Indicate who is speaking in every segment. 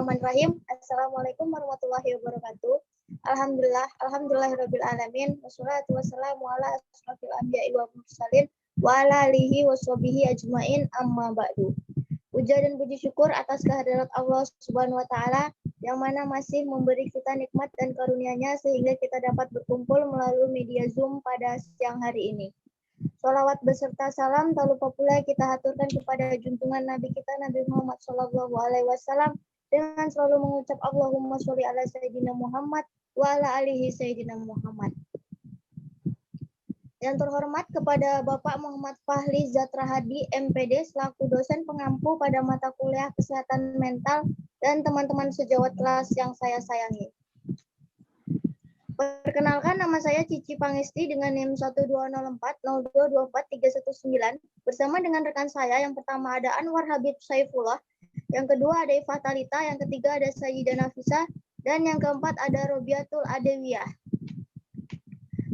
Speaker 1: Bismillahirrahmanirrahim. Assalamualaikum warahmatullahi wabarakatuh. Alhamdulillahirabbil alamin. Wassalatu wassalamu ala asrofil anbiya'i wal mursalin wa ala alihi washabihi ajmain, amma ba'du. Puja dan puji syukur atas kehadirat Allah Subhanahu wa taala yang mana masih memberi kita nikmat dan karunia-Nya sehingga kita dapat berkumpul melalui media Zoom pada siang hari ini. Sholawat beserta salam tak lupa pula kita haturkan kepada junjungan Nabi kita Nabi Muhammad SAW dengan selalu mengucap Allahumma sholli ala Sayyidina Muhammad wa ala alihi Sayyidina Muhammad. Yang terhormat kepada Bapak Muhammad Fahli Zatra Hadi, MPD, selaku dosen pengampu pada mata kuliah kesehatan mental dan teman-teman sejawat kelas yang saya sayangi. Perkenalkan, nama saya Cici Pangesti dengan NIM 12040224319 bersama dengan rekan saya. Yang pertama ada Anwar Habib Saifullah, yang kedua ada Ifah Talita, yang ketiga ada Sayyidah Nafisa, dan yang keempat ada Robiatul Adewiyah.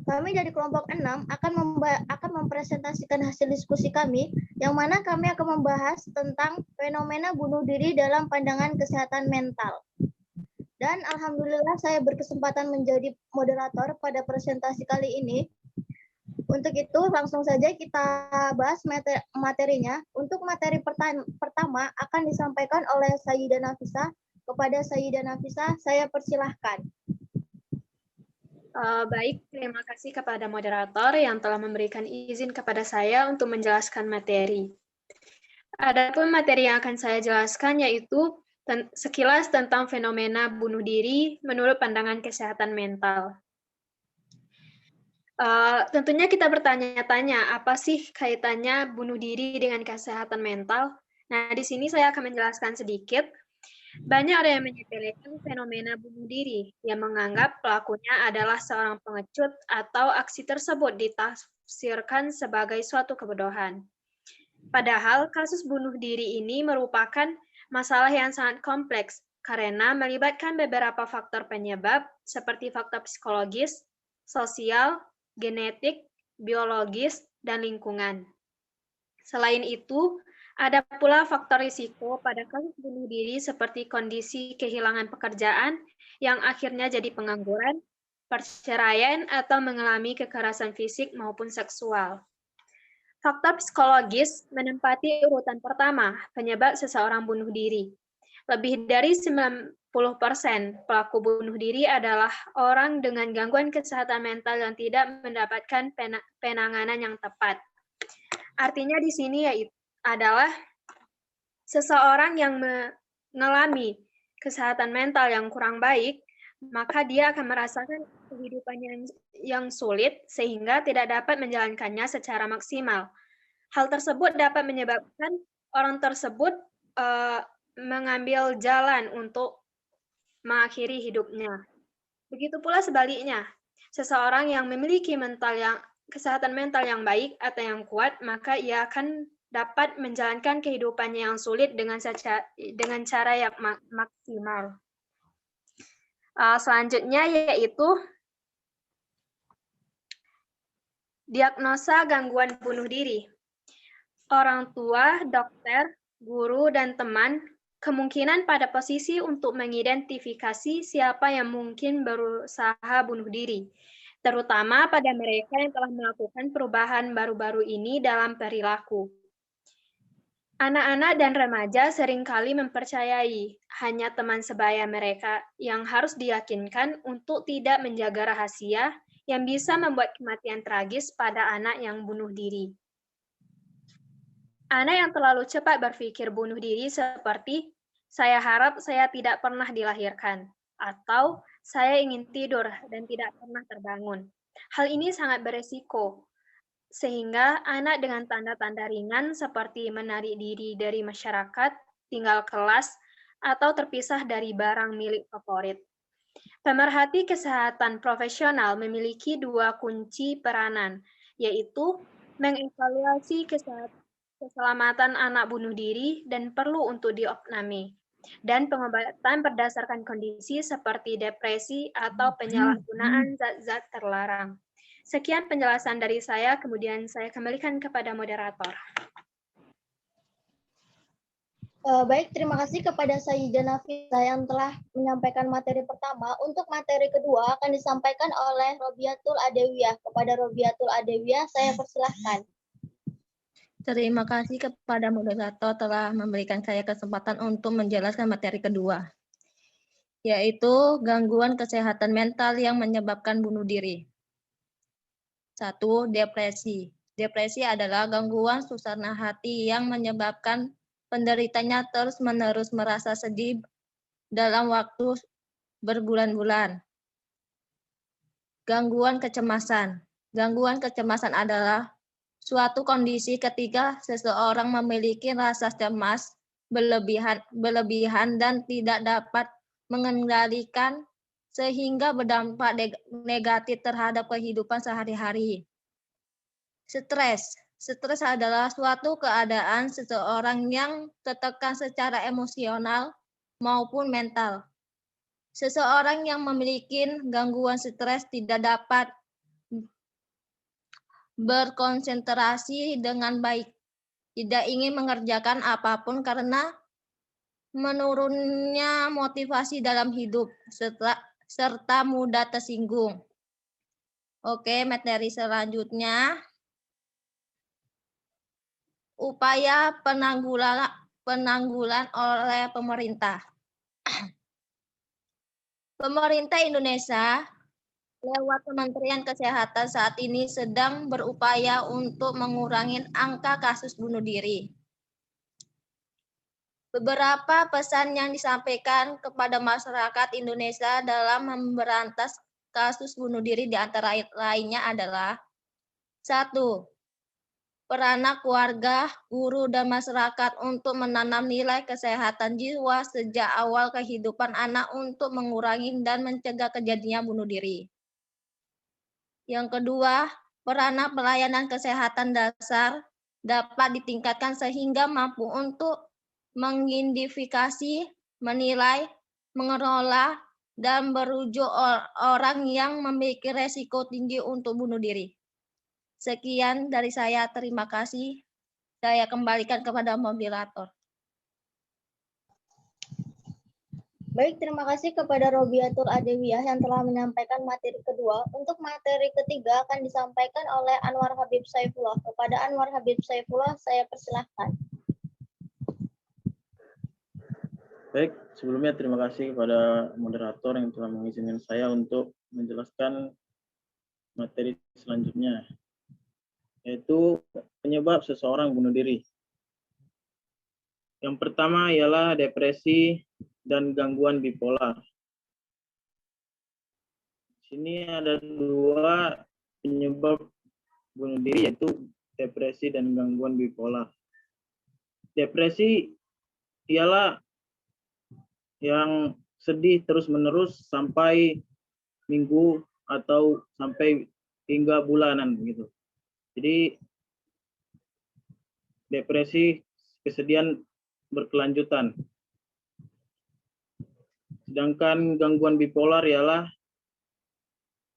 Speaker 1: Kami dari kelompok 6 akan mempresentasikan hasil diskusi kami, yang mana kami akan membahas tentang fenomena bunuh diri dalam pandangan kesehatan mental. Dan alhamdulillah saya berkesempatan menjadi moderator pada presentasi kali ini. Untuk itu langsung saja kita bahas materinya. Untuk materi pertama akan disampaikan oleh Sayyidah Nafisa. Kepada Sayyidah Nafisa, saya persilahkan.
Speaker 2: Baik, terima kasih kepada moderator yang telah memberikan izin kepada saya untuk menjelaskan materi. Adapun materi yang akan saya jelaskan yaitu sekilas tentang fenomena bunuh diri menurut pandangan kesehatan mental. Tentunya kita bertanya-tanya, apa sih kaitannya bunuh diri dengan kesehatan mental? Nah, di sini saya akan menjelaskan sedikit. Banyak orang yang menyepelekan fenomena bunuh diri, yang menganggap pelakunya adalah seorang pengecut atau aksi tersebut ditafsirkan sebagai suatu kebodohan. Padahal kasus bunuh diri ini merupakan masalah yang sangat kompleks karena melibatkan beberapa faktor penyebab seperti faktor psikologis, sosial, genetik, biologis, dan lingkungan. Selain itu, ada pula faktor risiko pada kasus bunuh diri seperti kondisi kehilangan pekerjaan yang akhirnya jadi pengangguran, perceraian, atau mengalami kekerasan fisik maupun seksual. Faktor psikologis menempati urutan pertama penyebab seseorang bunuh diri. Lebih dari 90% pelaku bunuh diri adalah orang dengan gangguan kesehatan mental yang tidak mendapatkan penanganan yang tepat. Artinya di sini adalah seseorang yang mengalami kesehatan mental yang kurang baik, maka dia akan merasakan kehidupan yang sulit sehingga tidak dapat menjalankannya secara maksimal. Hal tersebut dapat menyebabkan orang tersebut mengambil jalan untuk mengakhiri hidupnya. Begitu pula sebaliknya, seseorang yang memiliki kesehatan mental yang baik atau yang kuat, maka ia akan dapat menjalankan kehidupannya yang sulit dengan cara yang maksimal. Selanjutnya yaitu diagnosa gangguan bunuh diri. Orang tua, dokter, guru, dan teman kemungkinan pada posisi untuk mengidentifikasi siapa yang mungkin berusaha bunuh diri, terutama pada mereka yang telah melakukan perubahan baru-baru ini dalam perilaku. Anak-anak dan remaja seringkali mempercayai hanya teman sebaya mereka yang harus diyakinkan untuk tidak menjaga rahasia yang bisa membuat kematian tragis pada anak yang bunuh diri. Anak yang terlalu cepat berpikir bunuh diri seperti, saya harap saya tidak pernah dilahirkan, atau saya ingin tidur dan tidak pernah terbangun. Hal ini sangat beresiko, sehingga anak dengan tanda-tanda ringan seperti menarik diri dari masyarakat, tinggal kelas, atau terpisah dari barang milik favorit. Pemerhati kesehatan profesional memiliki dua kunci peranan, yaitu mengevaluasi keselamatan anak bunuh diri dan perlu untuk diopname, dan pengobatan berdasarkan kondisi seperti depresi atau penyalahgunaan zat-zat terlarang. Sekian penjelasan dari saya, kemudian saya kembalikan kepada moderator.
Speaker 1: Baik, terima kasih kepada Sayyidah Nafisa yang telah menyampaikan materi pertama. Untuk materi kedua akan disampaikan oleh Robiatul Adewiyah. Kepada Robiatul Adewiyah, saya persilahkan.
Speaker 3: Terima kasih kepada moderator telah memberikan saya kesempatan untuk menjelaskan materi kedua, yaitu gangguan kesehatan mental yang menyebabkan bunuh diri. 1. Depresi. Depresi adalah gangguan suasana hati yang menyebabkan penderitanya terus-menerus merasa sedih dalam waktu berbulan-bulan. Gangguan kecemasan. Gangguan kecemasan adalah suatu kondisi ketika seseorang memiliki rasa cemas berlebihan dan tidak dapat mengendalikan sehingga berdampak negatif terhadap kehidupan sehari-hari. Stres. Stres adalah suatu keadaan seseorang yang tertekan secara emosional maupun mental. Seseorang yang memiliki gangguan stres tidak dapat berkonsentrasi dengan baik, tidak ingin mengerjakan apapun karena menurunnya motivasi dalam hidup, serta mudah tersinggung. Oke, materi selanjutnya. Upaya penanggulan oleh pemerintah. Pemerintah Indonesia lewat Kementerian Kesehatan saat ini sedang berupaya untuk mengurangi angka kasus bunuh diri. Beberapa pesan yang disampaikan kepada masyarakat Indonesia dalam memberantas kasus bunuh diri di antara lainnya adalah 1. Peranan keluarga, guru, dan masyarakat untuk menanam nilai kesehatan jiwa sejak awal kehidupan anak untuk mengurangi dan mencegah kejadian bunuh diri. Yang kedua, peranan pelayanan kesehatan dasar dapat ditingkatkan sehingga mampu untuk mengidentifikasi, menilai, mengelola, dan merujuk orang yang memiliki resiko tinggi untuk bunuh diri. Sekian dari saya, terima kasih. Saya kembalikan kepada moderator.
Speaker 1: Baik, terima kasih kepada Robiatul Adewiyah yang telah menyampaikan materi kedua. Untuk materi ketiga akan disampaikan oleh Anwar Habib Saifullah. Kepada Anwar Habib Saifullah, saya persilahkan.
Speaker 4: Baik, sebelumnya terima kasih kepada moderator yang telah mengizinkan saya untuk menjelaskan materi selanjutnya, yaitu penyebab seseorang bunuh diri. Yang pertama ialah depresi dan gangguan bipolar. Di sini ada 2 penyebab bunuh diri, yaitu depresi dan gangguan bipolar. Depresi ialah yang sedih terus-menerus sampai minggu atau sampai hingga bulanan begitu. Jadi depresi, kesedihan berkelanjutan. Sedangkan gangguan bipolar ialah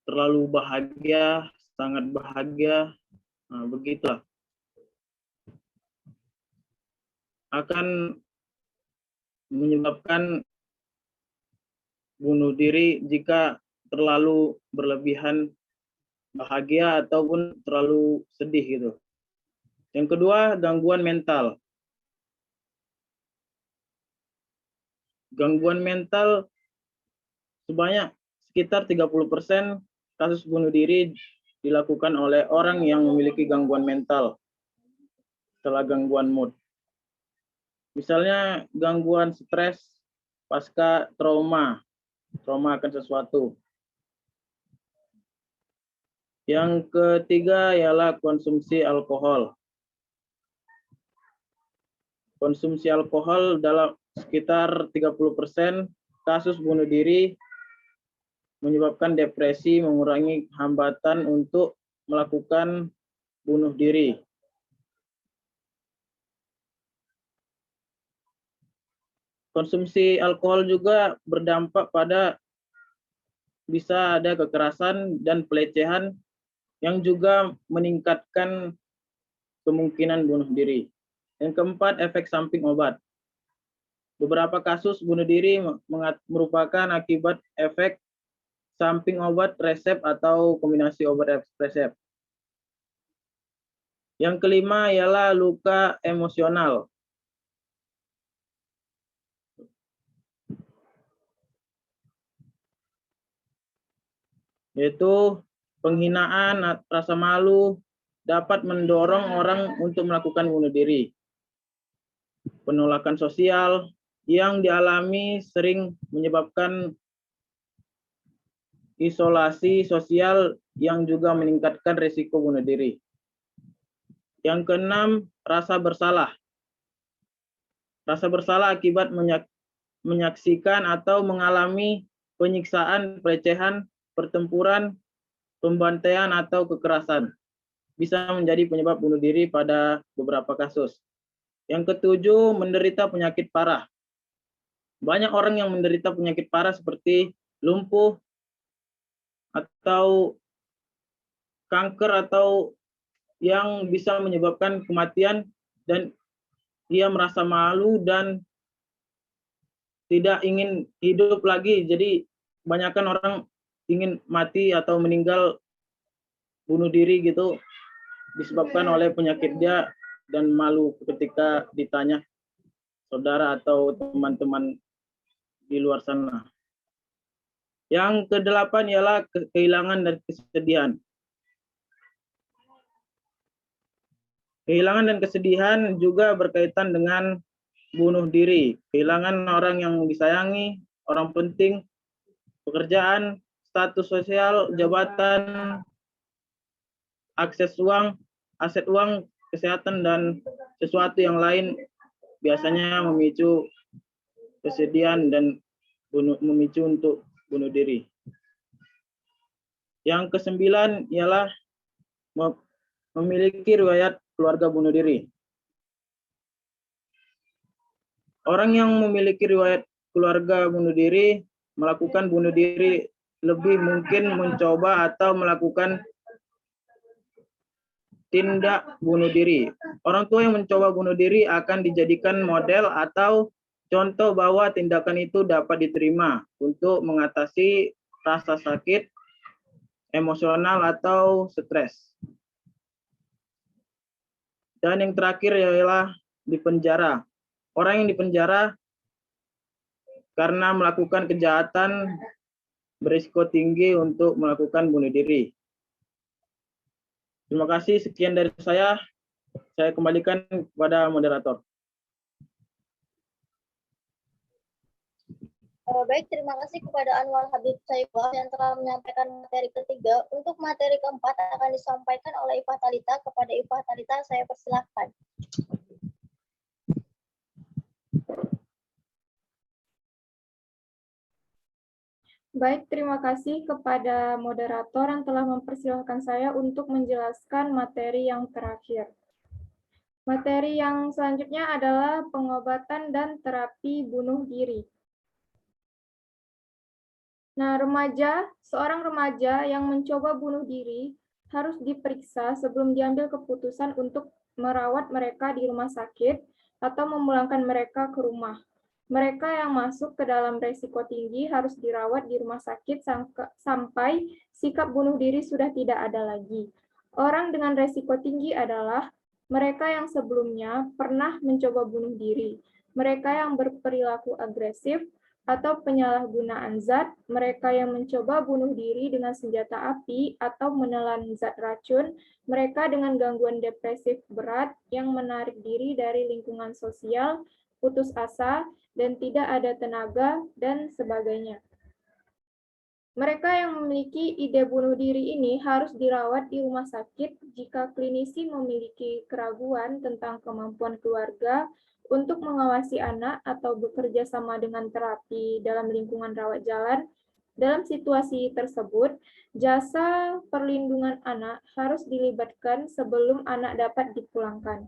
Speaker 4: terlalu bahagia, sangat bahagia, begitulah. Akan menyebabkan bunuh diri jika terlalu berlebihan bahagia ataupun terlalu sedih gitu. Yang kedua, gangguan mental. Gangguan mental sebanyak sekitar 30% kasus bunuh diri dilakukan oleh orang yang memiliki gangguan mental setelah gangguan mood. Misalnya gangguan stres pasca trauma akan sesuatu. Yang ketiga ialah konsumsi alkohol. Konsumsi alkohol dalam sekitar 30% kasus bunuh diri menyebabkan depresi, mengurangi hambatan untuk melakukan bunuh diri. Konsumsi alkohol juga berdampak pada bisa ada kekerasan dan pelecehan yang juga meningkatkan kemungkinan bunuh diri. Yang keempat, efek samping obat. Beberapa kasus bunuh diri merupakan akibat efek samping obat resep atau kombinasi obat resep. Yang kelima ialah luka emosional. Yaitu penghinaan, rasa malu dapat mendorong orang untuk melakukan bunuh diri. Penolakan sosial yang dialami sering menyebabkan isolasi sosial yang juga meningkatkan risiko bunuh diri. Yang keenam, rasa bersalah. Rasa bersalah akibat menyaksikan atau mengalami penyiksaan, pelecehan, pertempuran, pembantaian, atau kekerasan. Bisa menjadi penyebab bunuh diri pada beberapa kasus. Yang ketujuh, menderita penyakit parah. Banyak orang yang menderita penyakit parah seperti lumpuh, atau kanker, atau yang bisa menyebabkan kematian, dan dia merasa malu dan tidak ingin hidup lagi. Jadi banyakkan orang ingin mati atau meninggal bunuh diri gitu disebabkan oleh penyakit dia dan malu ketika ditanya saudara atau teman-teman di luar sana. Yang kedelapan ialah kehilangan dan kesedihan. Kehilangan dan kesedihan juga berkaitan dengan bunuh diri. Kehilangan orang yang disayangi, orang penting, pekerjaan, status sosial, jabatan, akses uang, aset uang, kesehatan, dan sesuatu yang lain biasanya memicu kesedihan dan memicu untuk bunuh diri. Yang kesembilan ialah memiliki riwayat keluarga bunuh diri. Orang yang memiliki riwayat keluarga bunuh diri melakukan bunuh diri lebih mungkin mencoba atau melakukan tindak bunuh diri. Orang tua yang mencoba bunuh diri akan dijadikan model atau contoh bahwa tindakan itu dapat diterima untuk mengatasi rasa sakit, emosional, atau stres. Dan yang terakhir ialah dipenjara. Orang yang dipenjara karena melakukan kejahatan berisiko tinggi untuk melakukan bunuh diri. Terima kasih, sekian dari saya. Saya kembalikan kepada moderator.
Speaker 1: Baik, terima kasih kepada Anwar Habib Saifullah yang telah menyampaikan materi ketiga. Untuk materi keempat akan disampaikan oleh Ifah Talita. Kepada Ifah Talita, saya persilahkan.
Speaker 5: Baik, terima kasih kepada moderator yang telah mempersilahkan saya untuk menjelaskan materi yang terakhir. Materi yang selanjutnya adalah pengobatan dan terapi bunuh diri. Nah, seorang remaja yang mencoba bunuh diri harus diperiksa sebelum diambil keputusan untuk merawat mereka di rumah sakit atau memulangkan mereka ke rumah. Mereka yang masuk ke dalam risiko tinggi harus dirawat di rumah sakit sampai sikap bunuh diri sudah tidak ada lagi. Orang dengan risiko tinggi adalah mereka yang sebelumnya pernah mencoba bunuh diri, mereka yang berperilaku agresif atau penyalahgunaan zat, mereka yang mencoba bunuh diri dengan senjata api atau menelan zat racun, mereka dengan gangguan depresif berat yang menarik diri dari lingkungan sosial, putus asa, dan tidak ada tenaga, dan sebagainya. Mereka yang memiliki ide bunuh diri ini harus dirawat di rumah sakit jika klinisi memiliki keraguan tentang kemampuan keluarga untuk mengawasi anak atau bekerja sama dengan terapi dalam lingkungan rawat jalan. Dalam situasi tersebut, jasa perlindungan anak harus dilibatkan sebelum anak dapat dipulangkan.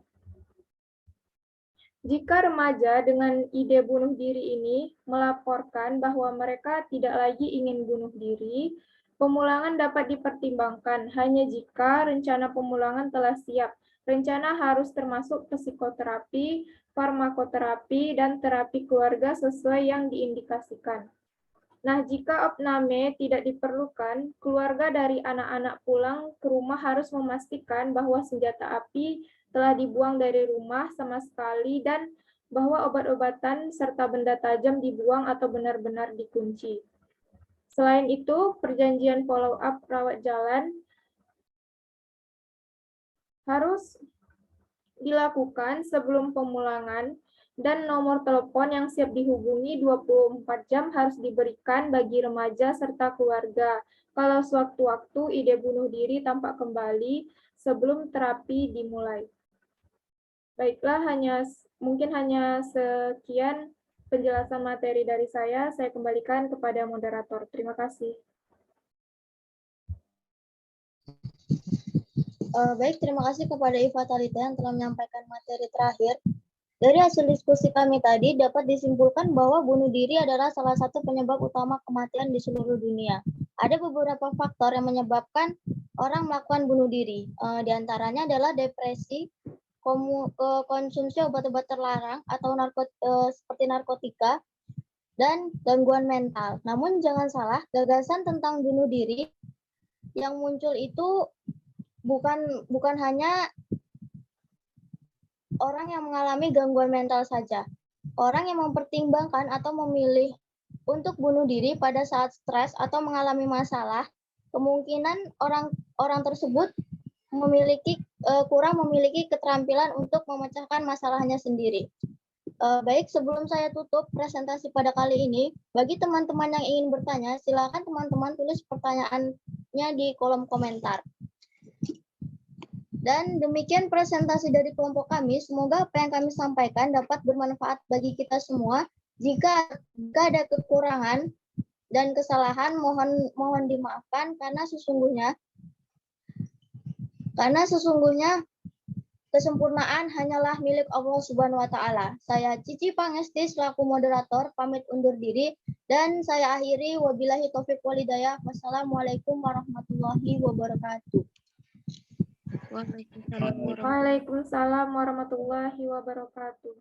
Speaker 5: Jika remaja dengan ide bunuh diri ini melaporkan bahwa mereka tidak lagi ingin bunuh diri, pemulangan dapat dipertimbangkan hanya jika rencana pemulangan telah siap Rencana harus termasuk psikoterapi, farmakoterapi, dan terapi keluarga sesuai yang diindikasikan. Nah, jika opname tidak diperlukan, keluarga dari anak-anak pulang ke rumah harus memastikan bahwa senjata api telah dibuang dari rumah sama sekali dan bahwa obat-obatan serta benda tajam dibuang atau benar-benar dikunci. Selain itu, perjanjian follow-up rawat jalan harus dilakukan sebelum pemulangan dan nomor telepon yang siap dihubungi 24 jam harus diberikan bagi remaja serta keluarga kalau sewaktu-waktu ide bunuh diri tampak kembali sebelum terapi dimulai. Baiklah, mungkin hanya sekian penjelasan materi dari saya. Saya kembalikan kepada moderator. Terima kasih.
Speaker 1: Baik, terima kasih kepada Iva Talita yang telah menyampaikan materi terakhir. Dari hasil diskusi kami tadi dapat disimpulkan bahwa bunuh diri adalah salah satu penyebab utama kematian di seluruh dunia. Ada beberapa faktor yang menyebabkan orang melakukan bunuh diri. Di antaranya adalah depresi, konsumsi obat-obat terlarang atau seperti narkotika, dan gangguan mental. Namun jangan salah, gagasan tentang bunuh diri yang muncul itu bukan hanya orang yang mengalami gangguan mental saja. Orang yang mempertimbangkan atau memilih untuk bunuh diri pada saat stres atau mengalami masalah, kemungkinan orang tersebut kurang memiliki keterampilan untuk memecahkan masalahnya sendiri. Baik, sebelum saya tutup presentasi pada kali ini, bagi teman-teman yang ingin bertanya, silakan teman-teman tulis pertanyaannya di kolom komentar. Dan demikian presentasi dari kelompok kami. Semoga apa yang kami sampaikan dapat bermanfaat bagi kita semua. Jika ada kekurangan dan kesalahan, mohon dimaafkan karena sesungguhnya kesempurnaan hanyalah milik Allah Subhanahu wa taala. Saya Cici Pangesti selaku moderator pamit undur diri dan saya akhiri wabillahi taufik wal hidayah. Wassalamualaikum warahmatullahi wabarakatuh.
Speaker 3: Waalaikumsalam.
Speaker 5: Waalaikumsalam warahmatullahi wabarakatuh.